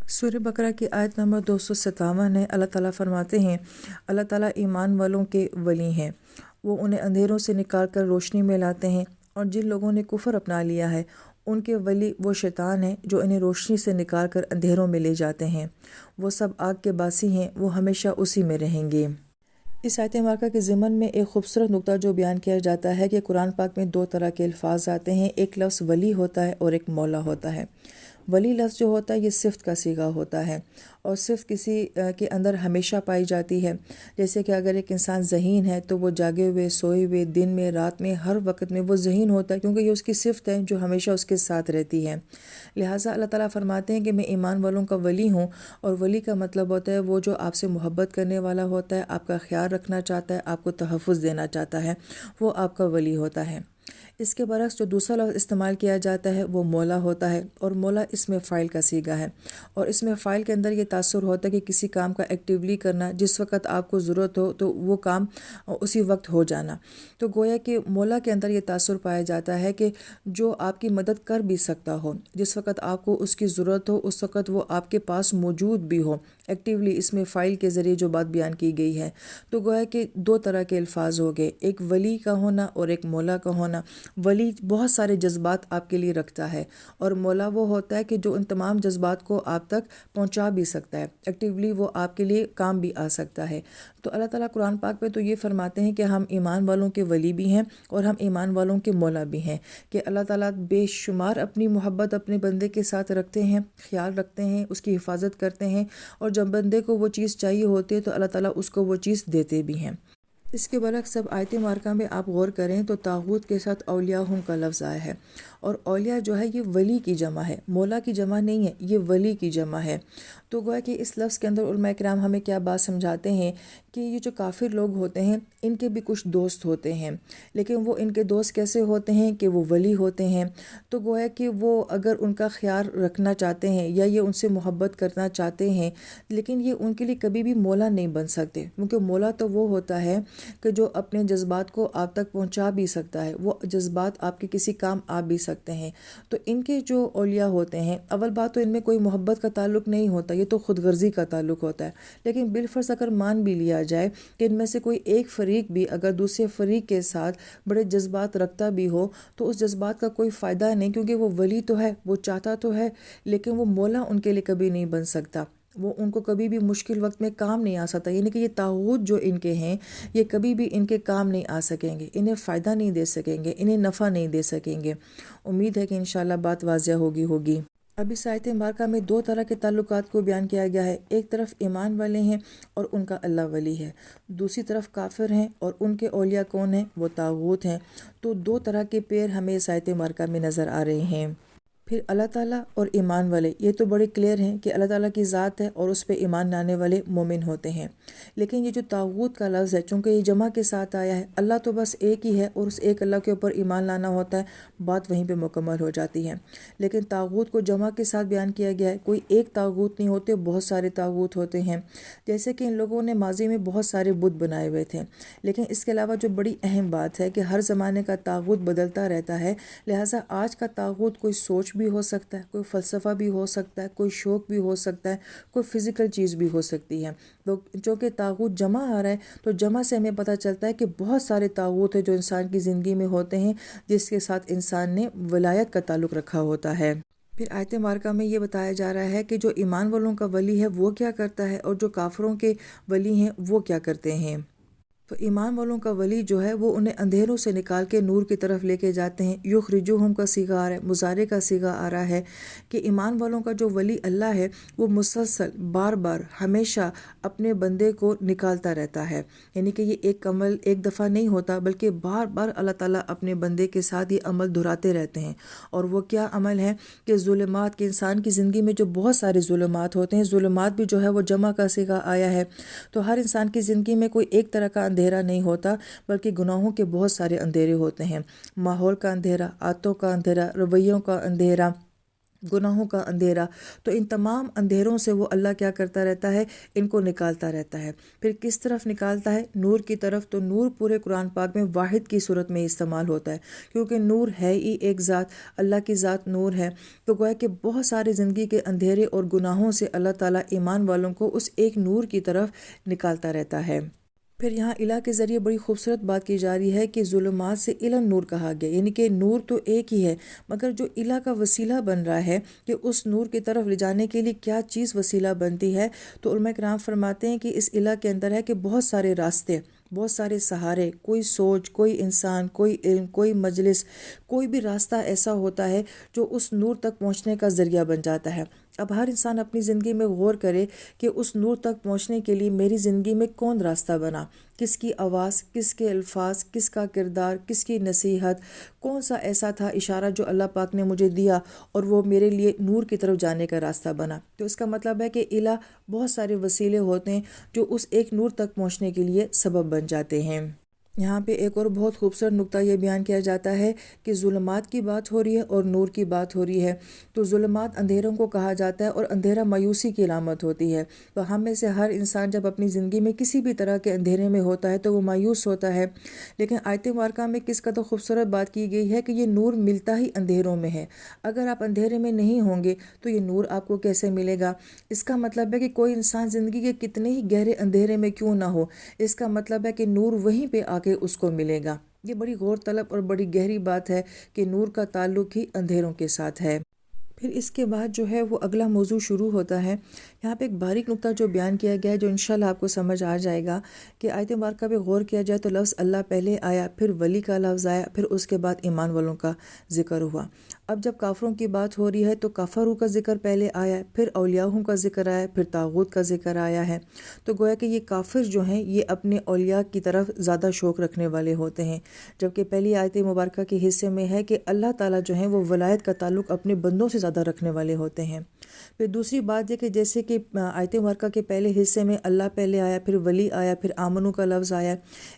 سورہ بقرہ کی آیت نمبر 257 ہے۔ اللہ تعالیٰ فرماتے ہیں، اللہ تعالیٰ ایمان والوں کے ولی ہیں، وہ انہیں اندھیروں سے نکال کر روشنی میں لاتے ہیں، اور جن لوگوں نے کفر اپنا لیا ہے ان کے ولی وہ شیطان ہیں جو انہیں روشنی سے نکال کر اندھیروں میں لے جاتے ہیں، وہ سب آگ کے باسی ہیں، وہ ہمیشہ اسی میں رہیں گے۔ اس آیت مبارکہ کے ضمن میں ایک خوبصورت نقطہ جو بیان کیا جاتا ہے کہ قرآن پاک میں دو طرح کے الفاظ آتے ہیں، ایک لفظ ولی ہوتا ہے اور ایک مولا ہوتا ہے۔ ولی لفظ جو ہوتا ہے یہ صفت کا صیغہ ہوتا ہے، اور صفت کسی کے اندر ہمیشہ پائی جاتی ہے، جیسے کہ اگر ایک انسان ذہین ہے تو وہ جاگے ہوئے، سوئے ہوئے، دن میں، رات میں، ہر وقت میں وہ ذہین ہوتا ہے، کیونکہ یہ اس کی صفت ہے جو ہمیشہ اس کے ساتھ رہتی ہے۔ لہٰذا اللہ تعالیٰ فرماتے ہیں کہ میں ایمان والوں کا ولی ہوں، اور ولی کا مطلب ہوتا ہے وہ جو آپ سے محبت کرنے والا ہوتا ہے، آپ کا خیال رکھنا چاہتا ہے، آپ کو تحفظ دینا چاہتا ہے، وہ آپ کا ولی ہوتا ہے۔ اس کے برعکس جو دوسرا لفظ استعمال کیا جاتا ہے وہ مولا ہوتا ہے، اور مولا اس میں فاعل کا صیغہ ہے، اور اس میں فاعل کے اندر یہ تاثر ہوتا ہے کہ کسی کام کا ایکٹیولی کرنا، جس وقت آپ کو ضرورت ہو تو وہ کام اسی وقت ہو جانا۔ تو گویا کہ مولا کے اندر یہ تاثر پایا جاتا ہے کہ جو آپ کی مدد کر بھی سکتا ہو، جس وقت آپ کو اس کی ضرورت ہو اس وقت وہ آپ کے پاس موجود بھی ہو، ایکٹیولی، اس میں فاعل کے ذریعے جو بات بیان کی گئی ہے۔ تو گویا کہ دو طرح کے الفاظ ہو گئے، ایک ولی کا ہونا اور ایک مولا کا ہونا۔ ولی بہت سارے جذبات آپ کے لیے رکھتا ہے، اور مولا وہ ہوتا ہے کہ جو ان تمام جذبات کو آپ تک پہنچا بھی سکتا ہے، ایکٹیولی وہ آپ کے لیے کام بھی آ سکتا ہے۔ تو اللہ تعالیٰ قرآن پاک میں تو یہ فرماتے ہیں کہ ہم ایمان والوں کے ولی بھی ہیں اور ہم ایمان والوں کے مولا بھی ہیں، کہ اللہ تعالیٰ بے شمار اپنی محبت اپنے بندے کے ساتھ رکھتے ہیں، خیال رکھتے ہیں، اس کی حفاظت کرتے ہیں، اور جب بندے کو وہ چیز چاہیے ہوتی ہے تو اللہ تعالیٰ اس کو وہ چیز دیتے بھی ہیں۔ اس کے برعکس سب آیت مبارکہ میں آپ غور کریں تو طاغوت کے ساتھ اولیاء ہم کا لفظ آیا ہے، اور اولیاء جو ہے یہ ولی کی جمع ہے، مولا کی جمع نہیں ہے، یہ ولی کی جمع ہے۔ تو گویا کہ اس لفظ کے اندر علماء کرام ہمیں کیا بات سمجھاتے ہیں کہ یہ جو کافر لوگ ہوتے ہیں ان کے بھی کچھ دوست ہوتے ہیں، لیکن وہ ان کے دوست کیسے ہوتے ہیں کہ وہ ولی ہوتے ہیں۔ تو گویا کہ وہ اگر ان کا خیال رکھنا چاہتے ہیں یا یہ ان سے محبت کرنا چاہتے ہیں، لیکن یہ ان کے لیے کبھی بھی مولا نہیں بن سکتے، کیونکہ مولا تو وہ ہوتا ہے کہ جو اپنے جذبات کو آپ تک پہنچا بھی سکتا ہے، وہ جذبات آپ کے کسی کام آ بھی سکتے ہیں۔ تو ان کے جو اولیاء ہوتے ہیں، اول بات تو ان میں کوئی محبت کا تعلق نہیں ہوتا، یہ تو خود غرضی کا تعلق ہوتا ہے، لیکن بالفرض اگر مان بھی لیا جائے کہ ان میں سے کوئی ایک فریق بھی اگر دوسرے فریق کے ساتھ بڑے جذبات رکھتا بھی ہو تو اس جذبات کا کوئی فائدہ نہیں، کیونکہ وہ ولی تو ہے، وہ چاہتا تو ہے، لیکن وہ مولا ان کے لیے کبھی نہیں بن سکتا، وہ ان کو کبھی بھی مشکل وقت میں کام نہیں آ سکتا، یعنی کہ یہ طاغوت جو ان کے ہیں یہ کبھی بھی ان کے کام نہیں آ سکیں گے، انہیں فائدہ نہیں دے سکیں گے، انہیں نفع نہیں دے سکیں گے۔ امید ہے کہ انشاءاللہ بات واضح ہوگی۔ اب اس آیت مبارکہ میں دو طرح کے تعلقات کو بیان کیا گیا ہے، ایک طرف ایمان والے ہیں اور ان کا اللہ ولی ہے، دوسری طرف کافر ہیں اور ان کے اولیاء کون ہیں؟ وہ طاغوت ہیں۔ تو دو طرح کے پیر ہمیں اس آیت مبارکہ میں نظر آ رہے ہیں۔ پھر اللہ تعالیٰ اور ایمان والے، یہ تو بڑے کلیئر ہیں کہ اللہ تعالیٰ کی ذات ہے اور اس پہ ایمان لانے والے مومن ہوتے ہیں، لیکن یہ جو طاغوت کا لفظ ہے چونکہ یہ جمع کے ساتھ آیا ہے، اللہ تو بس ایک ہی ہے اور اس ایک اللہ کے اوپر ایمان لانا ہوتا ہے، بات وہیں پہ مکمل ہو جاتی ہے۔ لیکن طاغوت کو جمع کے ساتھ بیان کیا گیا ہے، کوئی ایک طاغوت نہیں ہوتے، بہت سارے طاغوت ہوتے ہیں، جیسے کہ ان لوگوں نے ماضی میں بہت سارے بت بنائے ہوئے تھے، لیکن اس کے علاوہ جو بڑی اہم بات ہے کہ ہر زمانے کا طاغوت بدلتا رہتا ہے، لہٰذا آج کا طاغوت کوئی سوچ بھی ہو سکتا ہے، کوئی فلسفہ بھی ہو سکتا ہے، کوئی شوق بھی ہو سکتا ہے، کوئی فزیکل چیز بھی ہو سکتی ہے۔ تو چونکہ طاغوت جمع آ رہا ہے تو جمع سے ہمیں پتہ چلتا ہے کہ بہت سارے طاغوت ہیں جو انسان کی زندگی میں ہوتے ہیں، جس کے ساتھ انسان نے ولایت کا تعلق رکھا ہوتا ہے۔ پھر آیت مبارکہ میں یہ بتایا جا رہا ہے کہ جو ایمان والوں کا ولی ہے وہ کیا کرتا ہے، اور جو کافروں کے ولی ہیں وہ کیا کرتے ہیں۔ تو ایمان والوں کا ولی جو ہے وہ انہیں اندھیروں سے نکال کے نور کی طرف لے کے جاتے ہیں، یخرجوہم کا صیغہ آ رہا ہے، مضارع کا صیغہ آ رہا ہے کہ ایمان والوں کا جو ولی اللہ ہے وہ مسلسل بار بار ہمیشہ اپنے بندے کو نکالتا رہتا ہے، یعنی کہ یہ ایک عمل ایک دفعہ نہیں ہوتا بلکہ بار بار اللہ تعالیٰ اپنے بندے کے ساتھ یہ عمل دہراتے رہتے ہیں۔ اور وہ کیا عمل ہے کہ ظلمات کے، انسان کی زندگی میں جو بہت سارے ظلمات ہوتے ہیں، ظلمات بھی جو ہے وہ جمع کا صیغہ آیا ہے، تو ہر انسان کی زندگی میں کوئی ایک طرح کا اندھیرا نہیں ہوتا بلکہ گناہوں کے بہت سارے اندھیرے ہوتے ہیں، ماحول کا اندھیرا، عادتوں کا اندھیرا، رویوں کا اندھیرا، گناہوں کا اندھیرا، تو ان تمام اندھیروں سے وہ اللہ کیا کرتا رہتا ہے، ان کو نکالتا رہتا ہے۔ پھر کس طرف نکالتا ہے؟ نور کی طرف۔ تو نور پورے قرآن پاک میں واحد کی صورت میں استعمال ہوتا ہے، کیونکہ نور ہے ہی ایک ذات، اللہ کی ذات نور ہے۔ تو گویا کہ بہت سارے زندگی کے اندھیرے اور گناہوں سے اللہ تعالیٰ ایمان والوں کو اس ایک نور کی طرف نکالتا رہتا ہے۔ پھر یہاں الہ کے ذریعے بڑی خوبصورت بات کی جا رہی ہے کہ ظلمات سے الی نور کہا گیا، یعنی کہ نور تو ایک ہی ہے، مگر جو الہ کا وسیلہ بن رہا ہے کہ اس نور کی طرف لے جانے کے لیے کیا چیز وسیلہ بنتی ہے، تو علماء کرام فرماتے ہیں کہ اس الہ کے اندر ہے کہ بہت سارے راستے، بہت سارے سہارے، کوئی سوچ، کوئی انسان، کوئی علم، کوئی مجلس، کوئی بھی راستہ ایسا ہوتا ہے جو اس نور تک پہنچنے کا ذریعہ بن جاتا ہے۔ اب ہر انسان اپنی زندگی میں غور کرے کہ اس نور تک پہنچنے کے لیے میری زندگی میں کون راستہ بنا، کس کی آواز، کس کے الفاظ، کس کا کردار، کس کی نصیحت، کون سا ایسا تھا اشارہ جو اللہ پاک نے مجھے دیا اور وہ میرے لیے نور کی طرف جانے کا راستہ بنا۔ تو اس کا مطلب ہے کہ الہ بہت سارے وسیلے ہوتے ہیں جو اس ایک نور تک پہنچنے کے لیے سبب بن جاتے ہیں۔ یہاں پہ ایک اور بہت خوبصورت نقطہ یہ بیان کیا جاتا ہے کہ ظلمات کی بات ہو رہی ہے اور نور کی بات ہو رہی ہے۔ تو ظلمات اندھیروں کو کہا جاتا ہے اور اندھیرا مایوسی کی علامت ہوتی ہے۔ تو ہم میں سے ہر انسان جب اپنی زندگی میں کسی بھی طرح کے اندھیرے میں ہوتا ہے تو وہ مایوس ہوتا ہے، لیکن آیت مبارکہ میں کس قدر خوبصورت بات کی گئی ہے کہ یہ نور ملتا ہی اندھیروں میں ہے۔ اگر آپ اندھیرے میں نہیں ہوں گے تو یہ نور آپ کو کیسے ملے گا؟ اس کا مطلب ہے کہ کوئی انسان زندگی کے کتنے ہی گہرے اندھیرے میں کیوں نہ ہو، اس کا مطلب ہے کہ نور وہیں پہ آ کے اس کو ملے گا۔ یہ بڑی غور طلب اور بڑی گہری بات ہے کہ نور کا تعلق ہی اندھیروں کے ساتھ ہے۔ پھر اس کے بعد جو ہے وہ اگلا موضوع شروع ہوتا ہے۔ یہاں پہ ایک باریک نقطہ جو بیان کیا گیا ہے جو انشاءاللہ آپ کو سمجھ آ جائے گا کہ آیت مبارکہ پہ غور کیا جائے تو لفظ اللہ پہلے آیا، پھر ولی کا لفظ آیا، پھر اس کے بعد ایمان والوں کا ذکر ہوا۔ اب جب کافروں کی بات ہو رہی ہے تو کفروا کا ذکر پہلے آیا، پھر اولیاءہم کا ذکر آیا، پھر طاغوت کا ذکر آیا ہے۔ تو گویا کہ یہ کافر جو ہیں یہ اپنے اولیاء کی طرف زیادہ شوق رکھنے والے ہوتے ہیں، جبکہ پہلی آیت مبارکہ کے حصے میں ہے کہ اللہ تعالیٰ جو ہیں وہ ولایت کا تعلق اپنے بندوں سے زیادہ رکھنے والے ہوتے ہیں۔ پھر دوسری بات یہ کہ جیسے کہ آیت مبارکہ کے پہلے حصے میں اللہ پہلے آیا، پھر ولی آیا، پھر آمنو کا لفظ آیا،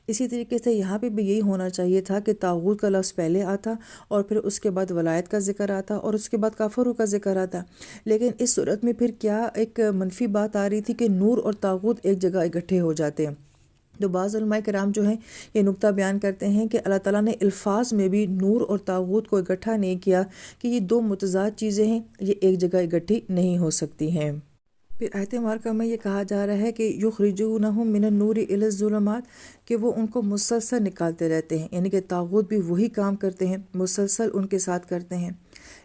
اسی طریقے سے یہاں پہ بھی یہی ہونا چاہیے تھا کہ طاغوت کا لفظ پہلے آتا اور پھر اس کے بعد ولایت کا ذکر آتا اور اس کے بعد کافروں کا ذکر آتا۔ لیکن اس صورت میں پھر کیا ایک منفی بات آ رہی تھی کہ نور اور طاغوت ایک جگہ اکٹھے ہو جاتے ہیں۔ تو بعض علماء کرام جو ہیں یہ نقطہ بیان کرتے ہیں کہ اللہ تعالیٰ نے الفاظ میں بھی نور اور طاغوت کو اکٹھا نہیں کیا کہ یہ دو متضاد چیزیں ہیں، یہ ایک جگہ اکٹھی نہیں ہو سکتی ہیں۔ پھر آیت مبارکہ میں یہ کہا جا رہا ہے کہ یخرجونہم من النور الی الظلمات، کہ وہ ان کو مسلسل نکالتے رہتے ہیں، یعنی کہ طاغوت بھی وہی کام کرتے ہیں، مسلسل ان کے ساتھ کرتے ہیں۔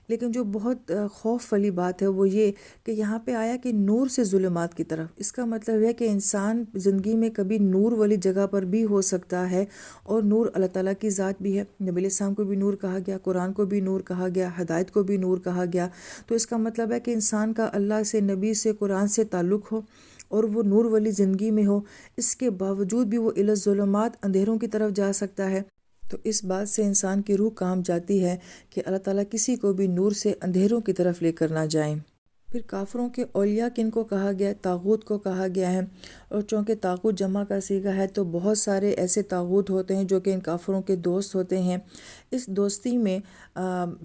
لیکن جو بہت خوف والی بات ہے وہ یہ کہ یہاں پہ آیا کہ نور سے ظلمات کی طرف، اس کا مطلب ہے کہ انسان زندگی میں کبھی نور والی جگہ پر بھی ہو سکتا ہے، اور نور اللہ تعالیٰ کی ذات بھی ہے۔ نبی علیہ السلام کو بھی نور کہا گیا، قرآن کو بھی نور کہا گیا، ہدایت کو بھی نور کہا گیا۔ تو اس کا مطلب ہے کہ انسان کا اللہ سے، نبی سے، قرآن سے تعلق ہو اور وہ نور والی زندگی میں ہو، اس کے باوجود بھی وہ الی الظلمات اندھیروں کی طرف جا سکتا ہے۔ تو اس بات سے انسان کی روح کام جاتی ہے کہ اللہ تعالیٰ کسی کو بھی نور سے اندھیروں کی طرف لے کر نہ جائیں۔ پھر کافروں کے اولیاء کن کو کہا گیا ہے؟ طاغوت کو کہا گیا ہے، اور چونکہ طاغوت جمع کا صیغہ ہے تو بہت سارے ایسے طاغوت ہوتے ہیں جو کہ ان کافروں کے دوست ہوتے ہیں۔ اس دوستی میں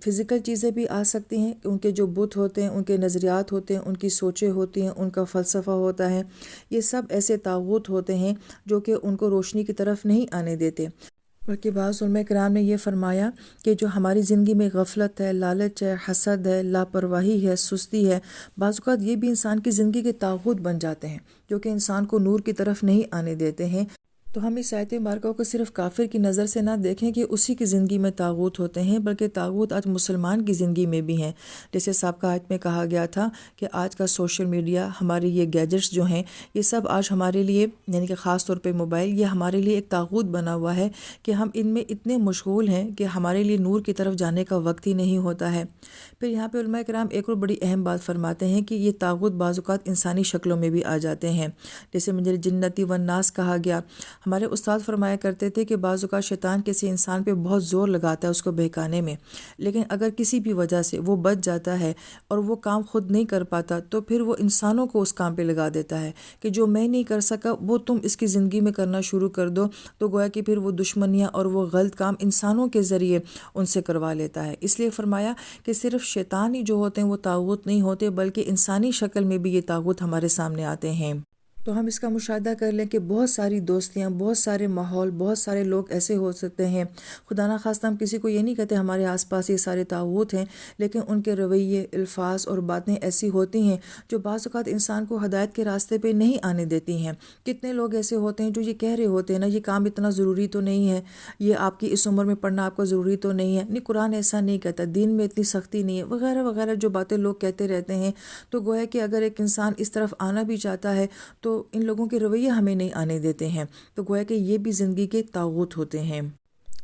فزیکل چیزیں بھی آ سکتی ہیں، ان کے جو بت ہوتے ہیں، ان کے نظریات ہوتے ہیں، ان کی سوچیں ہوتی ہیں، ان کا فلسفہ ہوتا ہے، یہ سب ایسے طاغوت ہوتے ہیں جو کہ ان کو روشنی کی طرف نہیں آنے دیتے۔ بلکہ بعض علماء کرام نے یہ فرمایا کہ جو ہماری زندگی میں غفلت ہے، لالچ ہے، حسد ہے، لاپرواہی ہے، سستی ہے، بعض اوقات یہ بھی انسان کی زندگی کے طاغوت بن جاتے ہیں جو کہ انسان کو نور کی طرف نہیں آنے دیتے ہیں۔ تو ہم اس آیت مبارکہ کو صرف کافر کی نظر سے نہ دیکھیں کہ اسی کی زندگی میں طاغوت ہوتے ہیں، بلکہ طاغوت آج مسلمان کی زندگی میں بھی ہیں۔ جیسے سابقہ آیت میں کہا گیا تھا کہ آج کا سوشل میڈیا، ہمارے یہ گیجٹس جو ہیں، یہ سب آج ہمارے لیے، یعنی کہ خاص طور پہ موبائل، یہ ہمارے لیے ایک طاغوت بنا ہوا ہے کہ ہم ان میں اتنے مشغول ہیں کہ ہمارے لیے نور کی طرف جانے کا وقت ہی نہیں ہوتا ہے۔ پھر یہاں پہ علماء کرام ایک اور بڑی اہم بات فرماتے ہیں کہ یہ طاغوت بعض اوقات انسانی شکلوں میں بھی آ جاتے ہیں، جیسے من الجنۃ والناس کہا گیا۔ ہمارے استاد فرمایا کرتے تھے کہ بعض اوقات شیطان کسی انسان پہ بہت زور لگاتا ہے اس کو بہکانے میں، لیکن اگر کسی بھی وجہ سے وہ بچ جاتا ہے اور وہ کام خود نہیں کر پاتا تو پھر وہ انسانوں کو اس کام پہ لگا دیتا ہے کہ جو میں نہیں کر سکا وہ تم اس کی زندگی میں کرنا شروع کر دو، تو گویا کہ پھر وہ دشمنیاں اور وہ غلط کام انسانوں کے ذریعے ان سے کروا لیتا ہے۔ اس لیے فرمایا کہ صرف شیطان ہی جو ہوتے ہیں وہ طاغوت نہیں ہوتے، بلکہ انسانی شکل میں بھی یہ طاغوت ہمارے سامنے آتے ہیں۔ تو ہم اس کا مشاہدہ کر لیں کہ بہت ساری دوستیاں، بہت سارے ماحول، بہت سارے لوگ ایسے ہو سکتے ہیں، خدا نخواستہ ہم کسی کو یہ نہیں کہتے ہمارے آس پاس یہ سارے طاغوت ہیں، لیکن ان کے رویے، الفاظ اور باتیں ایسی ہوتی ہیں جو بعض اوقات انسان کو ہدایت کے راستے پہ نہیں آنے دیتی ہیں۔ کتنے لوگ ایسے ہوتے ہیں جو یہ کہہ رہے ہوتے ہیں نا، یہ کام اتنا ضروری تو نہیں ہے، یہ آپ کی اس عمر میں پڑھنا آپ کو ضروری تو نہیں ہے، نہیں قرآن ایسا نہیں کہتا، دین میں اتنی سختی نہیں ہے، وغیرہ وغیرہ جو باتیں لوگ کہتے رہتے ہیں۔ تو گویا کہ اگر ایک انسان اس طرف آنا بھی چاہتا ہے تو ان لوگوں کے رویے ہمیں نہیں آنے دیتے ہیں، تو گویا کہ یہ بھی زندگی کے طاغوت ہوتے ہیں۔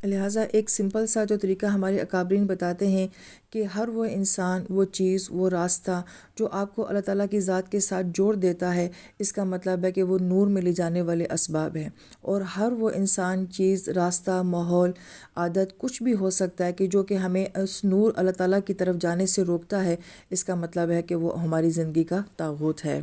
لہٰذا ایک سمپل سا جو طریقہ ہمارے اکابرین بتاتے ہیں کہ ہر وہ انسان، وہ چیز، وہ راستہ جو آپ کو اللہ تعالیٰ کی ذات کے ساتھ جوڑ دیتا ہے، اس کا مطلب ہے کہ وہ نور میں لے جانے والے اسباب ہیں، اور ہر وہ انسان، چیز، راستہ، ماحول، عادت کچھ بھی ہو سکتا ہے کہ جو کہ ہمیں اس نور اللہ تعالیٰ کی طرف جانے سے روکتا ہے، اس کا مطلب ہے کہ وہ ہماری زندگی کا طاغوت ہے۔